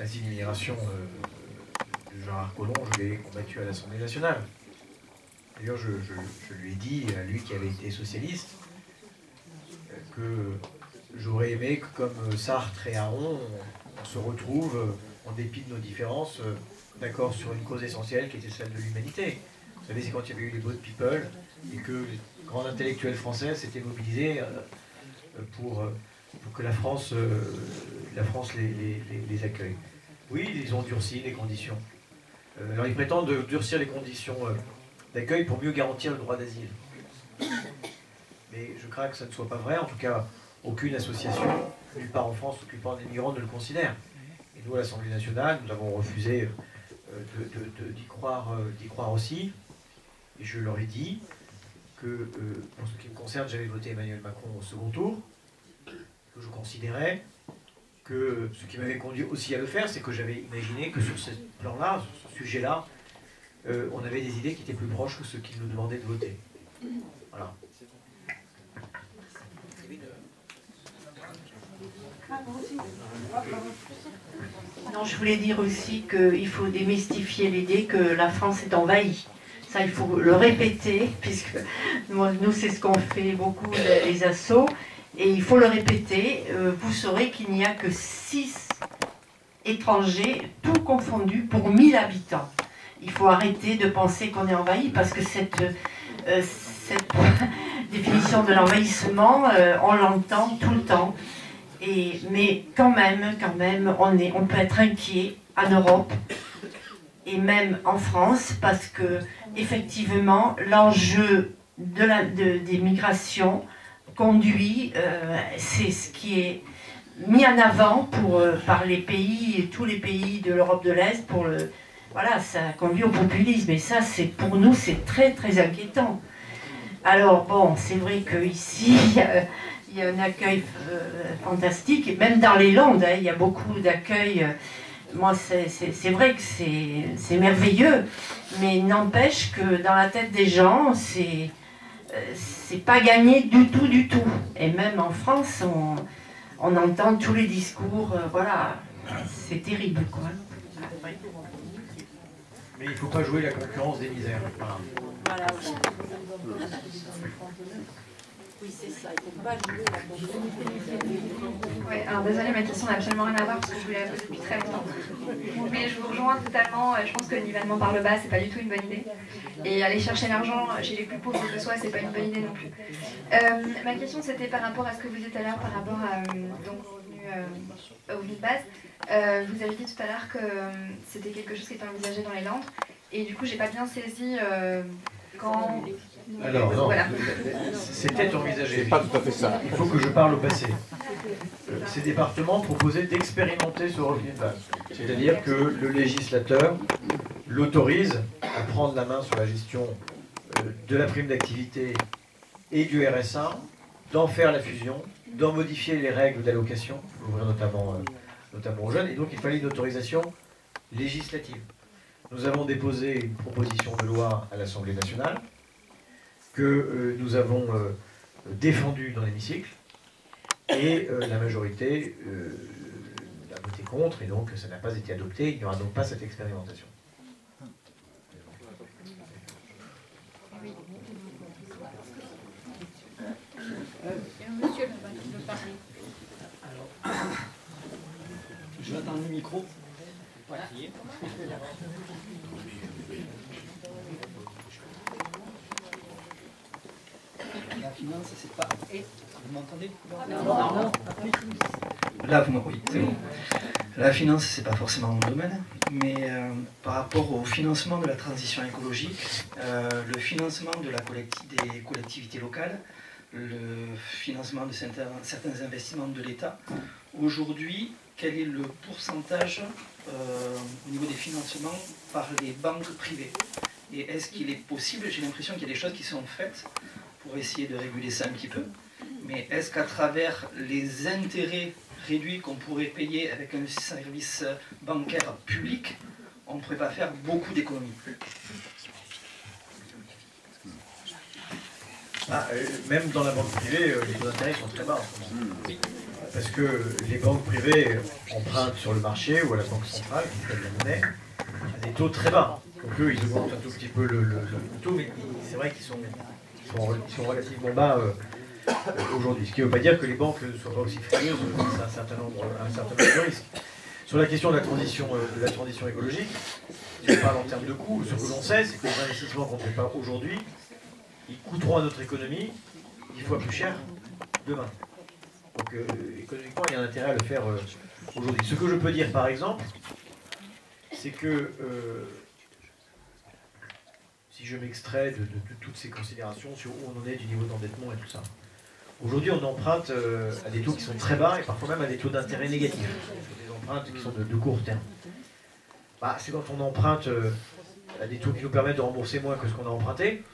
l'immigration de Gérard Collomb, je l'ai combattu à l'Assemblée nationale. D'ailleurs, je lui ai dit, à lui qui avait été socialiste, que j'aurais aimé que, comme Sartre et Aron, on se retrouve, en dépit de nos différences, d'accord sur une cause essentielle qui était celle de l'humanité. Vous savez, c'est quand il y avait eu les Boat People et que les grands intellectuels français s'étaient mobilisés pour que la France les accueille. Oui, ils ont durci les conditions. Alors ils prétendent durcir les conditions d'accueil pour mieux garantir le droit d'asile. Mais je crains que ça ne soit pas vrai. En tout cas, aucune association, nulle part en France, occupant des migrants ne le considère. Et nous, à l'Assemblée nationale, nous avons refusé d'y croire aussi. Et je leur ai dit que, pour ce qui me concerne, j'avais voté Emmanuel Macron au second tour, que je considérais que ce qui m'avait conduit aussi à le faire, c'est que j'avais imaginé que sur ce plan-là, sur ce sujet-là, on avait des idées qui étaient plus proches que ce qu'ils nous demandaient de voter. Voilà. Non, je voulais dire aussi qu'il faut démystifier l'idée que la France est envahie. Ça, il faut le répéter, puisque nous, c'est ce qu'on fait beaucoup, les assauts. Et il faut le répéter. Vous saurez qu'il n'y a que 6 étrangers, tout confondus, pour 1000 habitants. Il faut arrêter de penser qu'on est envahi, parce que cette définition de l'envahissement, on l'entend tout le temps. Mais quand même, on peut être inquiet en Europe et même en France, parce que effectivement, l'enjeu des migrations conduit, c'est ce qui est mis en avant par les pays, tous les pays de l'Europe de l'Est, voilà, ça conduit au populisme. Et ça, pour nous, c'est très très inquiétant. Alors bon, c'est vrai qu'ici, il y a un accueil fantastique, et même dans les Landes, il y a beaucoup d'accueil. Moi, c'est vrai que c'est merveilleux, mais n'empêche que dans la tête des gens, c'est pas gagné du tout. Et même en France, on entend tous les discours, voilà, c'est terrible, quoi. Mais il ne faut pas jouer la concurrence des misères. Voilà. Oui, c'est ça, il ne faut pas jouer la concurrence des misères. Oui, alors désolé, ma question n'a absolument rien à voir parce que je voulais la poser depuis très longtemps. Mais je vous rejoins totalement, je pense que le nivellement par le bas, c'est pas du tout une bonne idée. Et aller chercher l'argent chez les plus pauvres que soi, c'est pas une bonne idée non plus. Ma question, c'était par rapport à ce que vous disiez tout à l'heure, par rapport à donc, au revenu de base. Vous avez dit tout à l'heure que c'était quelque chose qui était envisagé dans les Landes. Et du coup, j'ai pas bien saisi quand... Alors, non, voilà. C'était envisagé. C'est pas tout à fait ça. Il faut que je parle au passé. Ces départements proposaient d'expérimenter ce revenu de base. C'est-à-dire que le législateur l'autorise à prendre la main sur la gestion de la prime d'activité et du RSA, d'en faire la fusion, d'en modifier les règles d'allocation, pour l'ouvrir notamment aux jeunes, et donc il fallait une autorisation législative. Nous avons déposé une proposition de loi à l'Assemblée nationale que nous avons défendue dans l'hémicycle, et la majorité a voté contre, et donc ça n'a pas été adopté. Il n'y aura donc pas cette expérimentation. Monsieur veut parler. Alors, je vais attendre le micro. Voilà. La finance, c'est pas... Vous m'entendez? Non. Là, vous m'entendez? Oui, c'est bon. La finance, c'est pas forcément mon domaine, mais par rapport au financement de la transition écologique, le financement des collectivités locales, le financement de certains investissements de l'État, aujourd'hui, quel est le pourcentage au niveau des financements par les banques privées? Et est-ce qu'il est possible, j'ai l'impression qu'il y a des choses qui sont faites pour essayer de réguler ça un petit peu, mais est-ce qu'à travers les intérêts réduits qu'on pourrait payer avec un service bancaire public, on ne pourrait pas faire beaucoup d'économies? Même dans la banque privée, les taux d'intérêt sont très bas en ce moment. parce que les banques privées empruntent sur le marché ou à la banque centrale, qui fait de la monnaie, à des taux très bas. Donc eux, ils augmentent un tout petit peu le taux, mais c'est vrai qu'ils sont relativement bas aujourd'hui. Ce qui ne veut pas dire que les banques ne soient pas aussi frileuses, c'est un certain nombre de risques. Sur la question de la transition écologique, si on parle en termes de coûts, ce que l'on sait, c'est que les investissements qu'on ne fait pas aujourd'hui, ils coûteront à notre économie 10 fois plus cher demain. Donc économiquement, il y a un intérêt à le faire aujourd'hui. Ce que je peux dire, par exemple, c'est que si je m'extrais de toutes ces considérations sur où on en est du niveau d'endettement et tout ça, aujourd'hui, on emprunte à des taux qui sont très bas et parfois même à des taux d'intérêt négatifs, des empruntes qui sont de court terme. Bah, c'est quand on emprunte à des taux qui nous permettent de rembourser moins que ce qu'on a emprunté,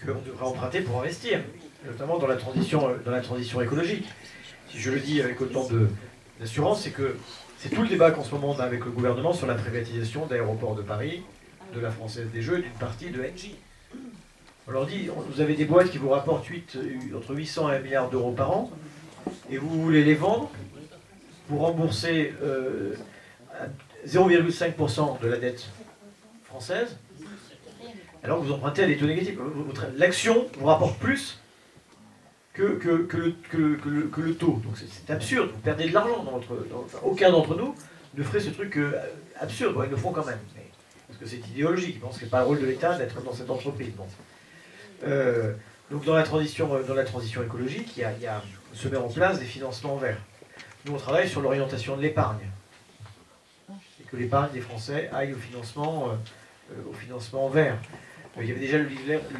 qu'on devrait emprunter pour investir, notamment dans la transition écologique. Si je le dis avec autant d'assurance, c'est que c'est tout le débat qu'en ce moment on a avec le gouvernement sur la privatisation d'Aéroports de Paris, de la Française des Jeux et d'une partie de Engie. On leur dit, vous avez des boîtes qui vous rapportent entre 800 et 1 milliard d'euros par an, et vous voulez les vendre pour rembourser 0,5% de la dette française, alors que vous empruntez à des taux négatifs. L'action vous rapporte plus que le taux. Donc c'est absurde, vous perdez de l'argent dans aucun d'entre nous ne ferait ce truc absurde. Bon, ils le font quand même, parce que c'est idéologique, ils pensent que ce n'est pas le rôle de l'État d'être dans cette entreprise. Bon. Donc dans la transition écologique, il y a se met en place des financements verts. Nous on travaille sur l'orientation de l'épargne. Et que l'épargne des Français aille au financement vert. Il y avait déjà le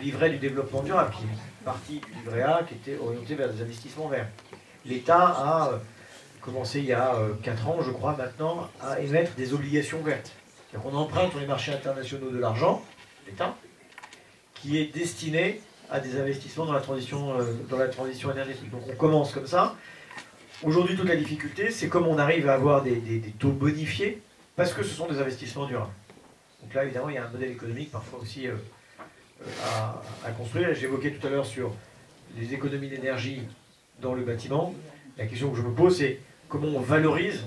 livret du développement durable, qui est une partie du livret A qui était orienté vers des investissements verts. L'État a commencé il y a 4 ans, je crois maintenant, à émettre des obligations vertes. C'est-à-dire qu'on emprunte sur les marchés internationaux de l'argent, l'État, qui est destiné à des investissements dans la transition énergétique. Donc on commence comme ça. Aujourd'hui, toute la difficulté, c'est comment on arrive à avoir des taux bonifiés, parce que ce sont des investissements durables. Donc là, évidemment, il y a un modèle économique parfois aussi à construire. J'évoquais tout à l'heure sur les économies d'énergie dans le bâtiment. La question que je me pose, c'est comment on valorise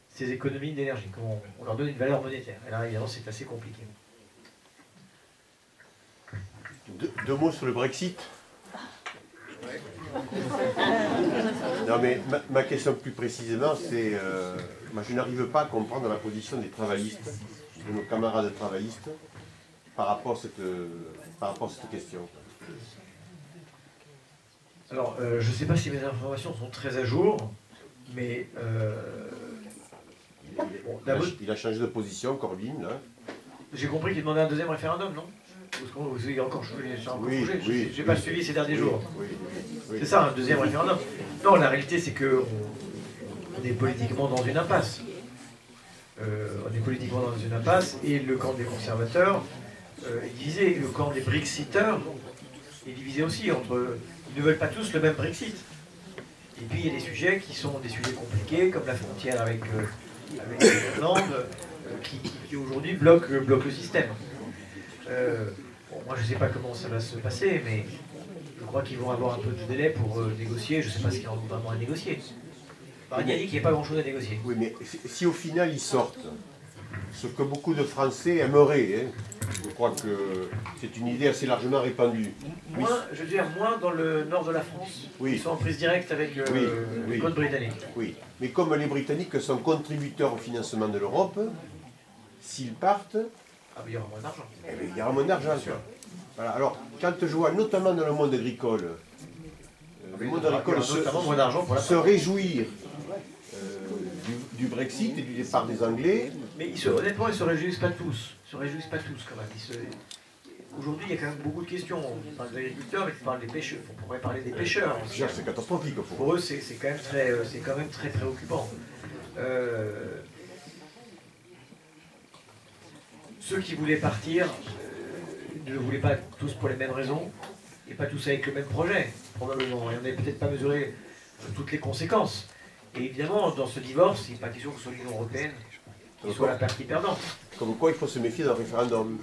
ces économies d'énergie, comment on leur donne une valeur monétaire. Et là, évidemment, c'est assez compliqué. Deux mots sur le Brexit. Non, mais ma question plus précisément, c'est moi, je n'arrive pas à comprendre la position des travaillistes, de nos camarades travaillistes, par rapport à cette question. Alors, je ne sais pas si mes informations sont très à jour, mais bon, il a changé de position, Corbyn, là. J'ai compris qu'il demandait un deuxième référendum, non? Vous avez encore bougé, je n'ai pas suivi ces derniers jours. Oui. C'est ça, un deuxième référendum. Non, la réalité, c'est qu'on est politiquement dans une impasse. On est politiquement dans une impasse, et le camp des conservateurs est divisé. Le camp des Brexiteurs est divisé aussi entre... Ils ne veulent pas tous le même Brexit. Et puis il y a des sujets qui sont des sujets compliqués, comme la frontière avec l'Irlande, qui aujourd'hui bloquent le système. Bon, moi je ne sais pas comment ça va se passer, mais je crois qu'ils vont avoir un peu de délai pour négocier. Je ne sais pas ce qu'il y a vraiment à négocier. Il a dit qu'il n'y a pas grand-chose à négocier. Oui, mais si au final ils sortent, ce que beaucoup de Français aimeraient, je crois que c'est une idée assez largement répandue. Moins, je veux dire, moins dans le nord de la France, oui. Ils sont en prise directe avec les côtes britanniques. Oui, mais comme les Britanniques sont contributeurs au financement de l'Europe, s'ils partent, il y aura moins d'argent. Eh bien, il y aura moins d'argent. Voilà. Alors, quand je vois notamment dans le monde agricole, se réjouir du Brexit et du départ des Anglais. Mais honnêtement, ils ne se réjouissent pas tous. Ils se réjouissent pas tous quand même. Aujourd'hui, il y a quand même beaucoup de questions. On parle des agriculteurs, mais on parle des pêcheurs. On pourrait parler des pêcheurs. C'est catastrophique. Pour eux, c'est quand même très préoccupant. Ceux qui voulaient partir ne le voulaient pas tous pour les mêmes raisons et pas tous avec le même projet, probablement. Et on n'avait peut-être pas mesuré toutes les conséquences. Et évidemment, dans ce divorce, il n'est pas question que ce soit l'Union européenne qui soit la partie perdante. Comme quoi, il faut se méfier d'un référendum.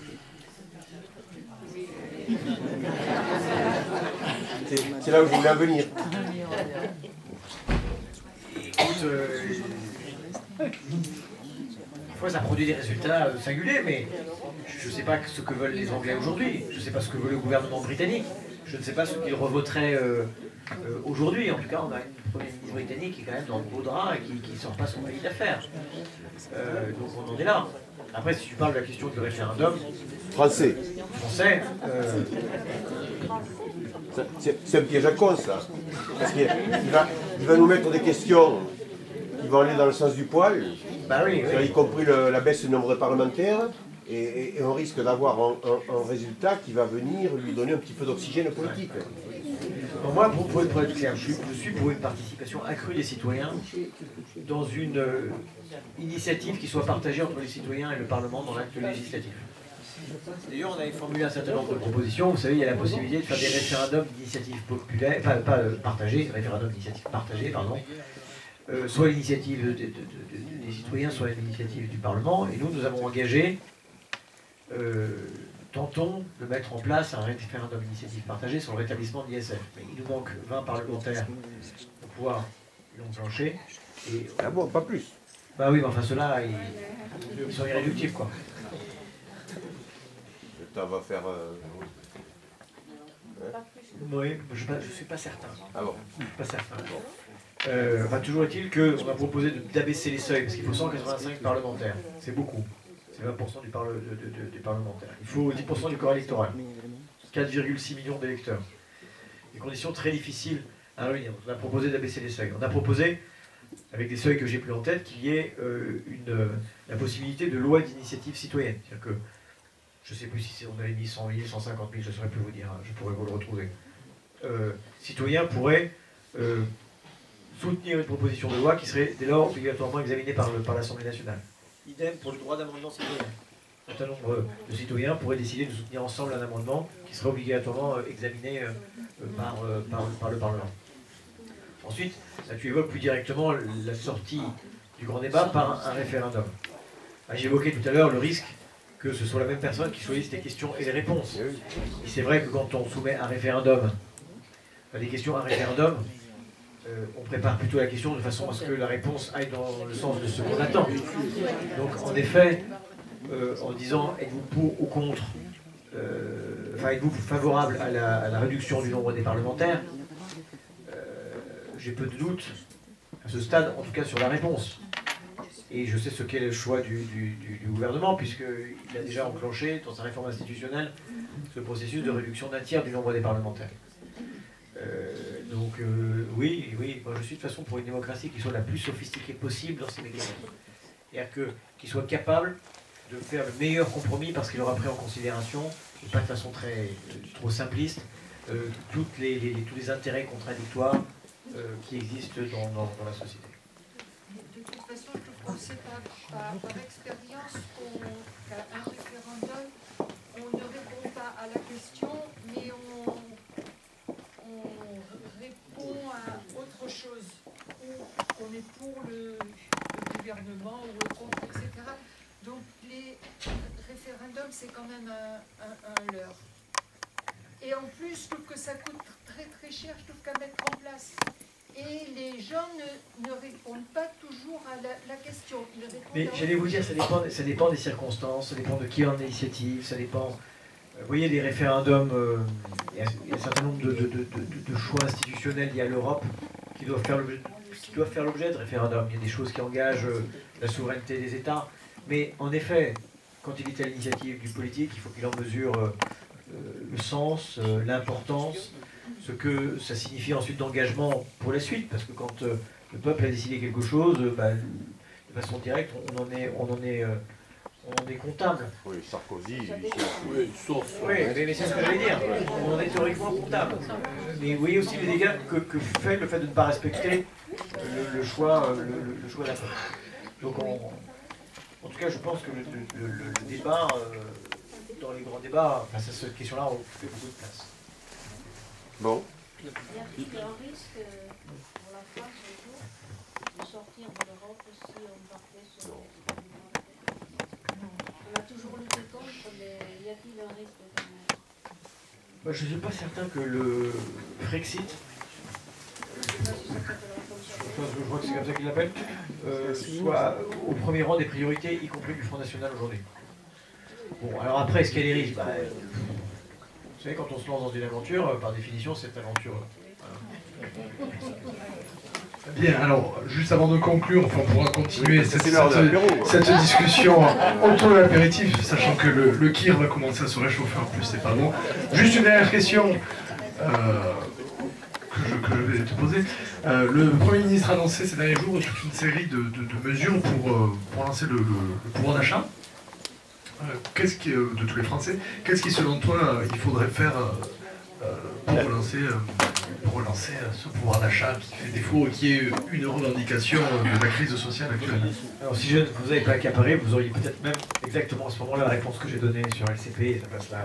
C'est là où je voulais en venir. écoute, fois, ça produit des résultats singuliers, mais je ne sais pas ce que veulent les Anglais aujourd'hui, je ne sais pas ce que veut le gouvernement britannique, je ne sais pas ce qu'ils revoteraient aujourd'hui. En tout cas, on a une première ministre britannique qui est quand même dans le beau drap et qui ne sort pas son pays d'affaires. Donc on en est là. Après, si tu parles de la question du référendum... Français. C'est un piège à con, ça. Parce qu'il va nous mettre des questions qui vont aller dans le sens du poil, bah oui, oui. Y compris la baisse du nombre de parlementaires, et on risque d'avoir un résultat qui va venir lui donner un petit peu d'oxygène politique. Bon, moi, pour être clair, je suis pour une participation accrue des citoyens dans une initiative qui soit partagée entre les citoyens et le Parlement dans l'acte législatif. D'ailleurs, on avait formulé un certain nombre de propositions. Vous savez, il y a la possibilité de faire des référendums d'initiative populaire, enfin pas partagés, référendums d'initiative partagés, pardon, soit l'initiative des citoyens, soit l'initiative du Parlement. Et nous avons engagé, tentons de mettre en place un référendum d'initiative partagée sur le rétablissement de l'ISF. Mais il nous manque 20 parlementaires pour pouvoir l'enclencher. Ah bon, pas plus. Bah oui, mais enfin ceux-là, ils sont irréductibles, quoi. Ça va faire... Oui, je ne suis pas certain. Ah bon? Je suis pas certain. Enfin, toujours est-il qu'on a proposé d'abaisser les seuils, parce qu'il faut 185 parlementaires. C'est beaucoup. C'est 20% des parlementaires. Il faut 10% du corps électoral. 4,6 millions d'électeurs. Des conditions très difficiles à réunir. On a proposé d'abaisser les seuils. On a proposé, avec des seuils que j'ai plus en tête, qu'il y ait la possibilité de loi d'initiative citoyenne. C'est-à-dire que, je ne sais plus si on avait mis 100 000, 150 000, je ne saurais plus vous dire, hein, je pourrais vous le retrouver. Citoyens pourraient soutenir une proposition de loi qui serait dès lors obligatoirement examinée par l'Assemblée nationale. Idem pour le droit d'amendement citoyen. Un certain nombre de citoyens pourraient décider de soutenir ensemble un amendement qui serait obligatoirement examiné par le Parlement. Ensuite, là, tu évoques plus directement la sortie du grand débat par un référendum. J'évoquais tout à l'heure le risque que ce soit la même personne qui choisisse les questions et les réponses. Et c'est vrai que quand on soumet un référendum, des questions à un référendum, on prépare plutôt la question de façon à ce que la réponse aille dans le sens de ce qu'on attend. Donc en effet, en disant êtes-vous pour ou contre, enfin êtes-vous favorable à la réduction du nombre des parlementaires, j'ai peu de doute, à ce stade, en tout cas sur la réponse. Et je sais ce qu'est le choix du gouvernement, puisqu'il a déjà enclenché, dans sa réforme institutionnelle, ce processus de réduction d'un tiers du nombre des parlementaires. Oui, moi je suis de toute façon pour une démocratie qui soit la plus sophistiquée possible dans ses mécanismes. C'est-à-dire qu'il soit capable de faire le meilleur compromis parce qu'il aura pris en considération, et pas de façon trop simpliste, tous les intérêts contradictoires qui existent dans la société. De toute façon, je trouve que c'est par expérience qu'à un référendum, on ne répond pas à la question, mais on répond à autre chose. Ou on est pour le gouvernement ou contre, etc. Donc les référendums, c'est quand même un leurre. Et en plus, je trouve que ça coûte très très cher, je trouve, qu'à mettre en place. Et les gens ne répondent pas toujours à la question. Mais j'allais vous dire, ça dépend des circonstances, ça dépend de qui est en initiative, ça dépend... Vous voyez, les référendums, il y a un certain nombre de choix institutionnels liés à l'Europe qui doivent faire l'objet de référendums. Il y a des choses qui engagent la souveraineté des États. Mais en effet, quand il est à l'initiative du politique, il faut qu'il en mesure le sens, l'importance, ce que ça signifie ensuite d'engagement pour la suite, parce que quand le peuple a décidé quelque chose, de façon directe, on en est comptable. Oui, Sarkozy, Oui, mais c'est ce que j'allais dire. On en est théoriquement comptable. Mais vous voyez aussi les dégâts que fait le fait de ne pas respecter le choix d'un peuple. Donc en tout cas, je pense que le débat, dans les grands débats, face à cette question-là, on fait beaucoup de place. Bon. Il y a un risque pour la France un jour de sortir de l'Europe si on partait sur on a toujours lutté contre, mais y a-t-il un risque quand même? Moi, je ne suis pas certain que le Frexit... Je ne sais pas si ça s'appellera comme ça. je crois que c'est comme ça qu'il l'appelle, soit au premier rang des priorités, y compris du Front National aujourd'hui. Bon, alors après, est-ce qu'il y a des risques? Vous savez, quand on se lance dans une aventure, par définition, cette aventure... Bien, alors, juste avant de conclure, enfin, on pourra continuer cette discussion autour de l'apéritif, sachant que le kir va commencer à se réchauffer en plus, c'est pas bon. Juste une dernière question que je vais te poser. Le Premier ministre a annoncé ces derniers jours toute une série de mesures pour lancer le pouvoir d'achat de tous les Français. Qu'est-ce qui, selon toi, il faudrait faire pour relancer ce pouvoir d'achat qui fait défaut et qui est une revendication de la crise sociale actuelle? Alors si je ne vous avais pas accaparé, vous auriez peut-être même exactement à ce moment-là la réponse que j'ai donnée sur LCP et ça passe là.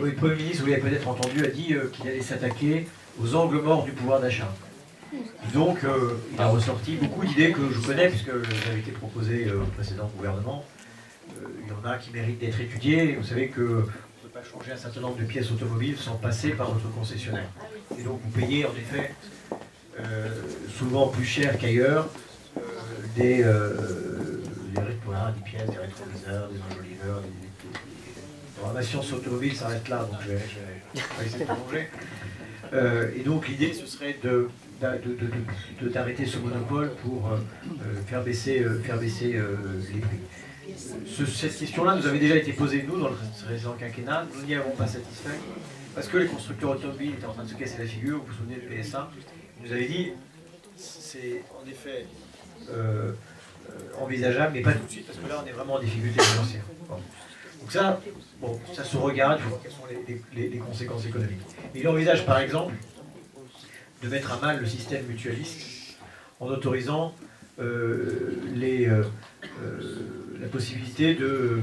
Oui, le Premier ministre, vous l'avez peut-être entendu, a dit qu'il allait s'attaquer aux angles morts du pouvoir d'achat. Et donc, il a ressorti beaucoup d'idées que je connais, puisque elles avaient été proposées au précédent gouvernement. Il y en a qui méritent d'être étudiées. Vous savez qu'on ne peut pas changer un certain nombre de pièces automobiles sans passer par votre concessionnaire. Et donc, vous payez en effet souvent plus cher qu'ailleurs des pièces, des rétroviseurs, des enjoliveurs, ma science automobile s'arrête là, donc je vais essayer de plonger. Et donc l'idée, ce serait d'arrêter ce monopole pour faire baisser les prix. Cette question-là nous avait déjà été posée, nous, dans le récent quinquennat. Nous n'y avons pas satisfait, parce que les constructeurs automobiles étaient en train de se casser la figure. Vous vous souvenez du PSA? Ils nous avaient dit, c'est en effet envisageable, mais pas tout de suite, parce que là, on est vraiment en difficulté financière. Bon. Donc ça, ça se regarde, il faut voir quelles sont les conséquences économiques. Il envisage par exemple de mettre à mal le système mutualiste en autorisant la possibilité de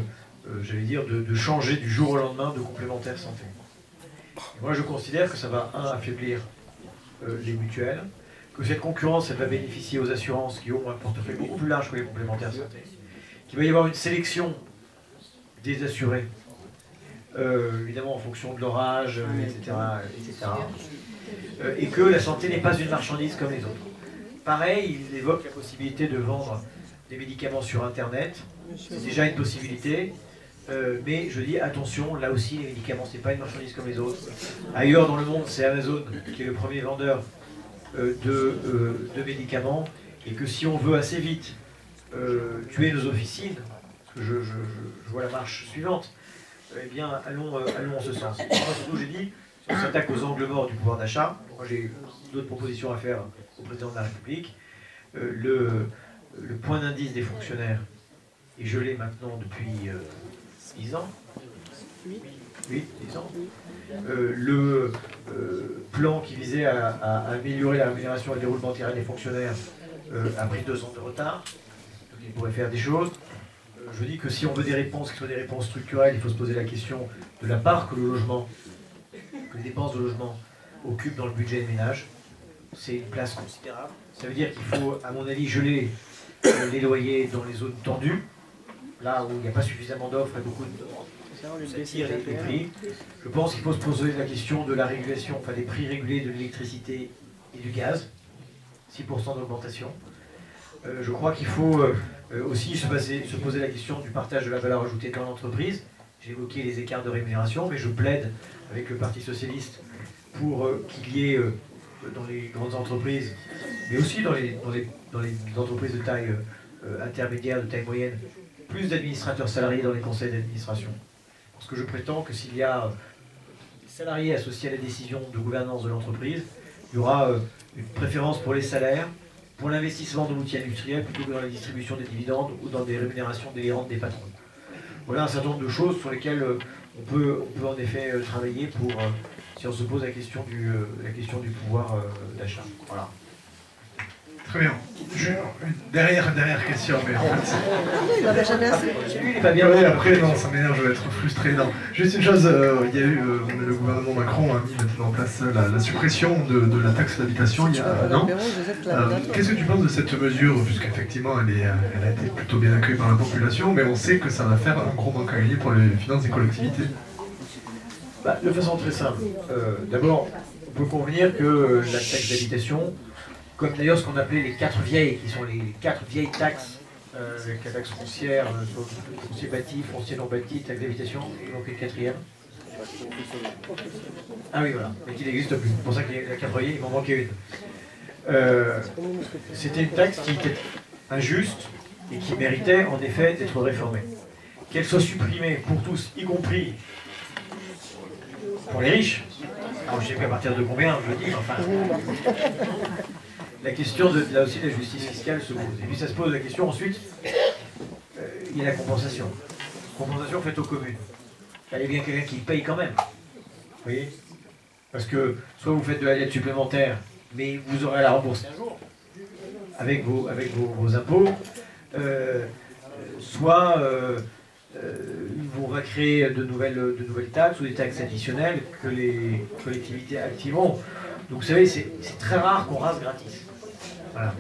changer du jour au lendemain de complémentaire santé. Et moi je considère que ça va, affaiblir les mutuelles, que cette concurrence elle va bénéficier aux assurances qui ont un portefeuille beaucoup plus large que les complémentaires santé, qu'il va y avoir une sélection des assurés, évidemment en fonction de leur âge, etc. Et que la santé n'est pas une marchandise comme les autres. Pareil, il évoque la possibilité de vendre des médicaments sur Internet. C'est déjà une possibilité, mais je dis attention, là aussi les médicaments c'est pas une marchandise comme les autres. Ailleurs dans le monde, c'est Amazon qui est le premier vendeur de médicaments, et que si on veut assez vite tuer nos officines, je vois la marche suivante, eh bien, allons en ce sens. Moi, surtout, j'ai dit, si on s'attaque aux angles morts du pouvoir d'achat, moi j'ai d'autres propositions à faire au président de la République. Le point d'indice des fonctionnaires est gelé maintenant depuis 10 ans. Oui, 10 ans. Le plan qui visait à améliorer la rémunération et le déroulement terrain des fonctionnaires a pris 2 ans de retard. Donc il pourrait faire des choses. Je dis que si on veut des réponses qui soient des réponses structurelles, il faut se poser la question de la part que les dépenses de logement occupent dans le budget des ménages. C'est une place considérable. Ça veut dire qu'il faut, à mon avis, geler les loyers dans les zones tendues, là où il n'y a pas suffisamment d'offres et beaucoup de demandes. Ça tire les prix. Je pense qu'il faut se poser la question de la régulation, enfin des prix régulés de l'électricité et du gaz, 6% d'augmentation. Je crois qu'il faut aussi se poser la question du partage de la valeur ajoutée dans l'entreprise. J'ai évoqué les écarts de rémunération, mais je plaide avec le Parti Socialiste pour qu'il y ait dans les grandes entreprises, mais aussi dans les entreprises de taille intermédiaire, de taille moyenne, plus d'administrateurs salariés dans les conseils d'administration. Parce que je prétends que s'il y a des salariés associés à la décision de gouvernance de l'entreprise, il y aura une préférence pour les salaires, pour l'investissement dans l'outil industriel plutôt que dans la distribution des dividendes ou dans des rémunérations délirantes des patrons. Voilà un certain nombre de choses sur lesquelles on peut en effet travailler pour, si on se pose la question du pouvoir d'achat. Voilà. Très bien. Une dernière question, mais en fait... Il n'en a jamais assez. Lui, il est pas bien. Oui, après, non, ça m'énerve, je vais être frustré. Non. Juste une chose, il y a eu, le gouvernement Macron a mis maintenant en place la suppression de la taxe d'habitation il y a un an. Qu'est-ce que tu penses de cette mesure, puisqu'effectivement elle a été plutôt bien accueillie par la population, mais on sait que ça va faire un gros manque à gagner pour les finances des collectivités? De façon très simple. D'abord, peut convenir que la taxe d'habitation, comme d'ailleurs ce qu'on appelait les 4 vieilles, qui sont les 4 vieilles taxes, avec la taxe foncière, foncier bâti, foncier non bâti, taxe d'habitation, donc une quatrième. Ah oui, voilà, mais qui n'existe plus. C'est pour ça que la 4 vieilles, il m'en manquait une. C'était une taxe qui était injuste et qui méritait en effet d'être réformée. Qu'elle soit supprimée pour tous, y compris pour les riches. Alors je ne sais pas à partir de combien, je dis, enfin. La question de, là aussi, de la justice fiscale se pose. Et puis ça se pose la question ensuite, il y a la compensation. Compensation faite aux communes. Il y a bien quelqu'un qui paye quand même. Vous voyez? Parce que soit vous faites de la dette supplémentaire, mais vous aurez à la rembourser un jour, avec vos impôts, soit on va créer de nouvelles taxes ou des taxes additionnelles que les collectivités activeront. Donc vous savez, c'est très rare qu'on rase gratis. Voilà.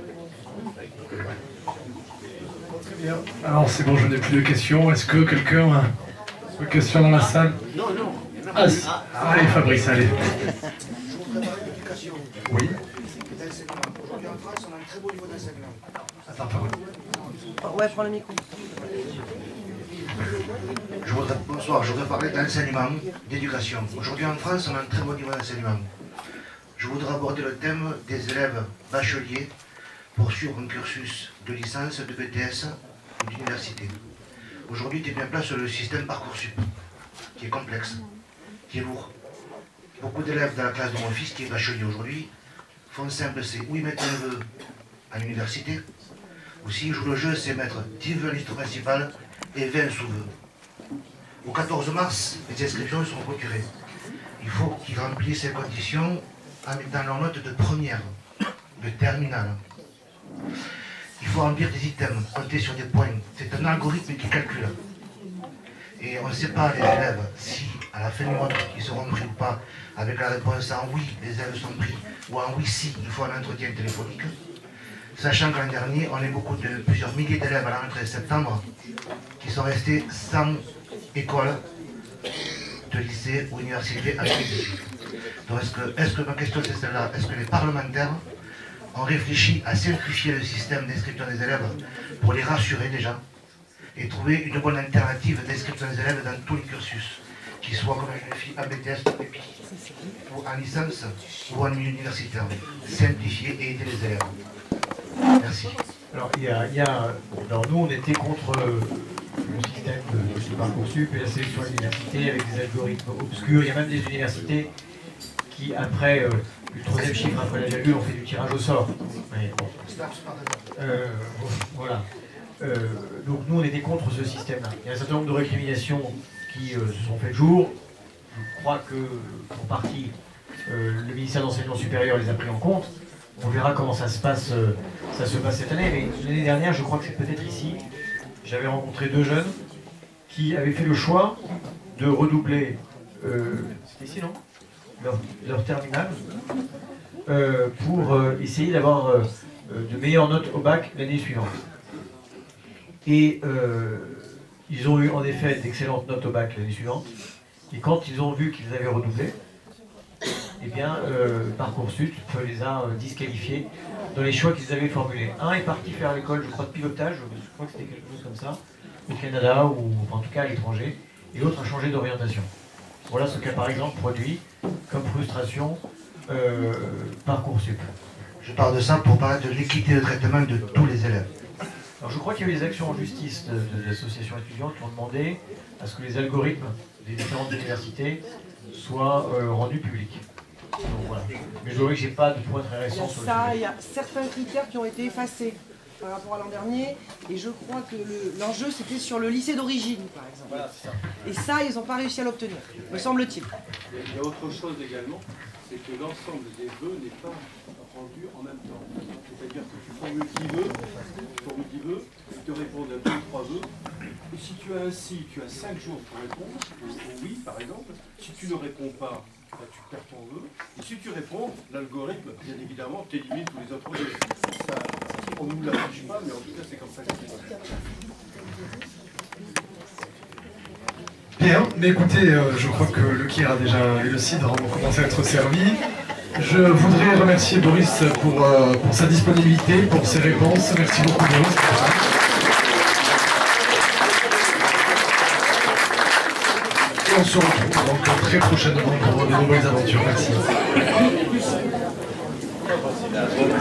Très bien. Alors c'est bon, je n'ai plus de questions. Est-ce que quelqu'un a une question dans la salle? Non, non. Allez Fabrice, allez. Oui. Aujourd'hui en France, on a un très beau niveau d'enseignement. Attends, Fabrice. Ouais, prends le micro. Bonsoir, je voudrais parler d'enseignement, d'éducation. Aujourd'hui en France, on a un très bon niveau d'enseignement. Je voudrais aborder le thème des élèves bacheliers poursuivre un cursus de licence, de BTS ou d'université. Aujourd'hui, tu es mis en place le système Parcoursup, qui est complexe, qui est lourd. Beaucoup d'élèves dans la classe de mon fils, qui est bachelier aujourd'hui, font simple, c'est où ils mettent un vœu à l'université, ou s'ils jouent le jeu, c'est mettre 10 vœux à liste principale et 20 sous-vœux. Au 14 mars, les inscriptions seront clôturées. Il faut qu'ils remplissent ces conditions en mettant leur note de première, de terminale. Il faut remplir des items, compter sur des points. C'est un algorithme qui calcule. Et on ne sait pas, les élèves, si à la fin du mois, ils seront pris ou pas, avec la réponse en oui, les élèves sont pris, ou en oui, si, il faut un entretien téléphonique. Sachant que l'an dernier, on a plusieurs milliers d'élèves à la rentrée de septembre qui sont restés sans école de lycée ou université à l'église. Donc est-ce que ma question c'est celle-là, est-ce que les parlementaires ont réfléchi à simplifier le système d'inscription des élèves pour les rassurer déjà et trouver une bonne alternative d'inscription des élèves dans tous les cursus, qu'ils soient comme je le fais en BTS, ou en licence ou en universitaire, simplifier et aider les élèves. Merci. Alors, alors nous, on était contre le système de Parcoursup et la sélection à l'université avec des algorithmes obscurs. Il y a même des universités qui, après le troisième chiffre, après la virgule, ont fait du tirage au sort. Mais bon. Voilà. Donc nous, on était contre ce système-là. Il y a un certain nombre de récriminations qui se sont faites jour. Je crois que, pour partie, le ministère de l'Enseignement supérieur les a pris en compte. On verra comment ça se passe cette année. Mais l'année dernière, je crois que c'est peut-être ici, j'avais rencontré 2 jeunes qui avaient fait le choix de redoubler, c'était ici, non, leur terminale, pour essayer d'avoir de meilleures notes au bac l'année suivante. Et ils ont eu en effet d'excellentes notes au bac l'année suivante. Et quand ils ont vu qu'ils avaient redoublé, eh bien, Parcoursup les a disqualifiés dans les choix qu'ils avaient formulés. Un est parti faire l'école, je crois, de pilotage, je crois que c'était quelque chose comme ça, au Canada ou en tout cas à l'étranger, et l'autre a changé d'orientation. Voilà ce qu'a par exemple produit comme frustration Parcoursup. Je parle de ça pour parler de l'équité de traitement de tous les élèves. Alors je crois qu'il y a eu des actions en justice de l'association étudiante qui ont demandé à ce que les algorithmes des différentes universités soient rendus publics. Donc, voilà. Mais je vois que j'ai pas de point très récent sur le sujet. Il y a certains critères qui ont été effacés par rapport à l'an dernier, et je crois que l'enjeu c'était sur le lycée d'origine, par exemple. Voilà, c'est ça. Et ça, ils n'ont pas réussi à l'obtenir, me semble-t-il. Il y a autre chose également, c'est que l'ensemble des vœux n'est pas rendu en même temps. C'est-à-dire que tu formules 10 vœux, ils te répondent à 2 ou 3 vœux, et si tu as un si, tu as 5 jours pour répondre, au oui par exemple. Si tu ne réponds pas, tu perds ton vœu, et si tu réponds, l'algorithme, bien évidemment, t'élimine tous les autres vœux. Ça, on ne nous l'affiche pas, mais en tout cas c'est comme ça que c'est. Bien, mais écoutez, je crois que le Kir a déjà et le cidre ont commencé à être servis. Je voudrais remercier Boris pour sa disponibilité, pour ses réponses. Merci beaucoup Boris. Et on se retrouve donc très prochainement pour de nouvelles aventures. Merci. Merci.